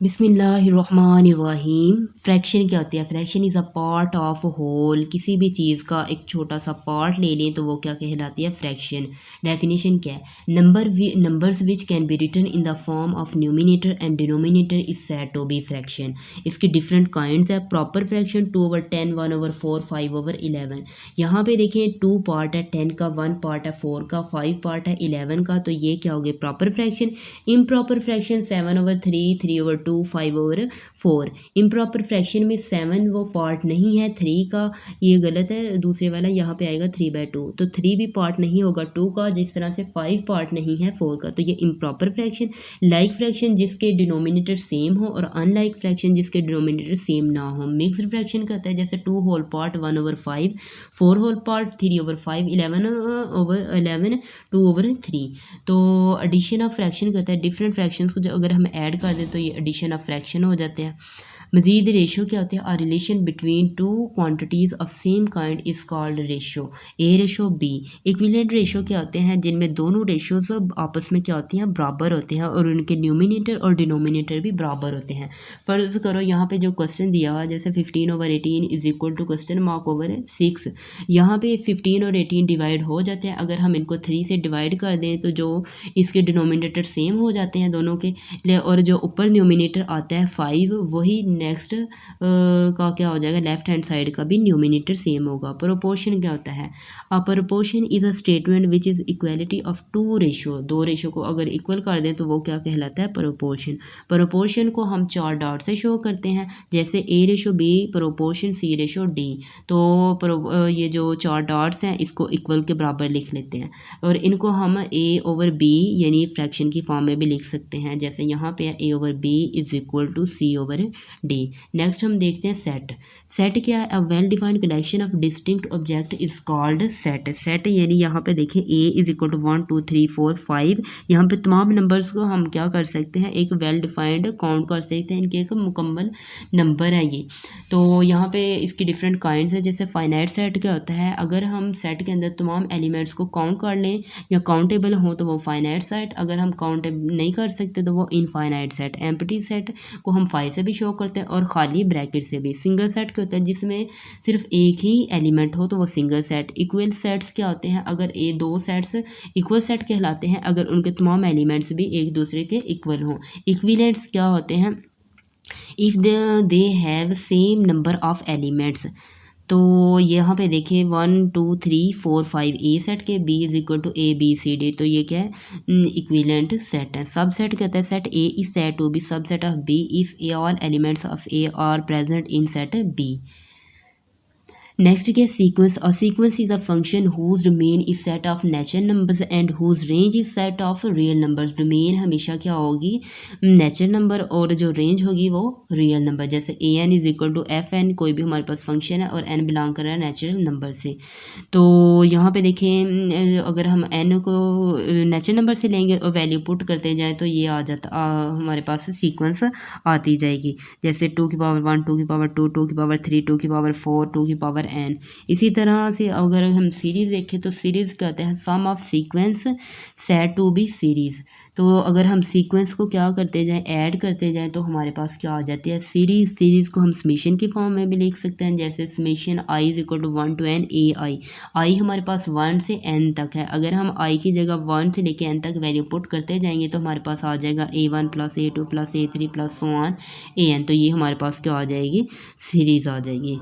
बिस्मिल्लाहिर्रहमानिर्रहीम। फ्रैक्शन क्या होती है? Fraction is a part of whole. किसी भी चीज़ का एक छोटा सा पार्ट ले लें तो वो क्या कहलाती है? फ्रैक्शन। डेफिनेशन क्या है? Numbers which can be written in the form of numerator and denominator is said to be fraction. इसकी डिफरेंट काइंड्स है। Proper fraction 2/10, 1/4, 5/11। यहाँ पे देखें 2 पार्ट है 10 का, 1 पार्ट है 4 का, 5 पार्ट है 11 का, तो ये क्या हो गया? Proper fraction. Improper fraction 7/3, 3/2, 5/4। Improper fraction में 7 वो पार्ट नहीं है 3 का, ये गलत है। दूसरे वाला यहाँ पे आएगा 3/2, तो 3 भी पार्ट नहीं होगा 2 का, जिस तरह से 5 पार्ट नहीं है 4 का, तो ये इम्प्रॉपर फ्रैक्शन। लाइक फ्रैक्शन जिसके डिनोमिनेटर सेम हो और अनलाइक फ्रैक्शन जिसके डिनोमिनेटर सेम ना हो। मिक्स्ड फ्रैक्शन कहता है जैसे 2 होल पार्ट 1/5, 4 होल पार्ट 3/5, 11/11, 2/3। तो एडिशन ऑफ फ्रैक्शन कहता है डिफरेंट फ्रैक्शंस को जो अगर हम ऐड कर दें तो ये एडिशन ऑफ फ्रैक्शन हो जाते हैं। मजीद रेशो क्या होते हैं? A relation between two quantities of same kind is called ratio. A ratio B. Equivalent ratio क्या होते हैं? जिनमें दोनों रेशोज आपस में क्या होती हैं? बराबर होते हैं और उनके न्यूमिनेटर और डिनोमिनेटर भी बराबर होते हैं। फर्ज करो यहाँ पे जो क्वेश्चन दिया हुआ जैसे 15/18 is equal to question mark over 6। यहाँ पे 15 और 18 डिवाइड हो जाते हैं। अगर हम इनको 3 से डिवाइड कर दें तो जो इसके डिनोमिनेटर सेम हो जाते हैं दोनों के, और जो ऊपर न्यूमिनेटर आता है 5 वही नेक्स्ट का क्या हो जाएगा? लेफ्ट हैंड साइड का भी न्यूमिनेटर सेम होगा। प्रोपोर्शन क्या होता है? A proportion is a statement which is equality of to ratio. दो रेशो को अगर इक्वल कर दें तो वो क्या कहलाता है? प्रोपोर्शन। प्रोपोर्शन को हम 4 डॉट से शो करते हैं, जैसे ए रेशो बी प्रोपोर्शन सी रेशो डी। तो ये जो 4 डॉट्स हैं इसको इक्वल के बराबर लिख लेते हैं और इनको हम A/B यानी फ्रैक्शन की फॉर्म में भी लिख सकते हैं, जैसे यहाँ पे A/B is equal to C/D। Next हम देखते हैं सेट। सेट क्या है? A well defined collection of distinct object is called set. Set यानी यहाँ पे देखें A इज इक्वल टू 1 2 3 4 5। यहाँ पे तमाम नंबर्स को हम क्या कर सकते हैं? एक वेल डिफाइंड काउंट कर सकते हैं, इनके एक मुकम्मल नंबर है ये। तो यहाँ पे इसकी डिफरेंट काइंड्स है। जैसे फाइनाइट सेट क्या होता है? अगर हम सेट के अंदर तमाम एलिमेंट्स को काउंट कर लें या काउंटेबल हो तो वो फाइनाइट सेट, अगर हम काउंट नहीं कर सकते तो वो इनफाइनाइट सेट। एम्प्टी सेट को हम 5 से भी शो करते हैं और खाली ब्रैकेट से भी। सिंगल सेट क्या होता है? जिसमें सिर्फ एक ही एलिमेंट हो तो वो सिंगल सेट। इक्वल सेट्स क्या होते हैं? अगर ये दो सेट्स इक्वल सेट कहलाते हैं अगर उनके तमाम एलिमेंट्स भी एक दूसरे के इक्वल हों। इक्विलेंट्स क्या होते हैं? If they have same number of elements. तो यहाँ पे देखिए 1 2 3 4 5 ए सेट के, B is equal to ABCD, तो ये क्या है? इक्विलेंट सेट है। सब सेट कहता है set A is said to be subset of B if A all elements of A are present in set B. Next क्या? सीक्वेंस। और sequence is a function whose domain is set of natural numbers and whose range is set of real numbers. Domain हमेशा क्या होगी? Natural number, और जो range होगी वो real number. जैसे AN is equal to FN, कोई भी हमारे पास फंक्शन है और N बिलोंग कर रहा है नेचुरल नंबर से। तो यहाँ पे देखें अगर हम N को नेचुरल नंबर से लेंगे और वैल्यू पुट करते जाएँ तो ये आ जाता हमारे पास सीक्वेंस आती जाएगी। जैसे 2 की पावर 1, 2 की पावर 2, 2 की पावर 3, 2 की पावर 4, 2 की पावर n। इसी तरह से अगर हम सीरीज़ देखें तो सीरीज़ कहते हैं sum of sequence said to be series. तो अगर हम सीक्वेंस को क्या करते जाएं? ऐड करते जाएं तो हमारे पास क्या आ जाती है? सीरीज़। सीरीज़ को हम समेशन की फॉर्म में भी लिख सकते हैं, जैसे summation I is equal to 1 to n AI। I हमारे पास 1 से n तक है, अगर हम I की जगह 1 से लेके n तक वैल्यू पुट करते जाएंगे तो हमारे पास आ जाएगा A1 + A2 + A3 + so on AN। तो ये हमारे पास क्या आ जाएगी? सीरीज़ आ जाएगी।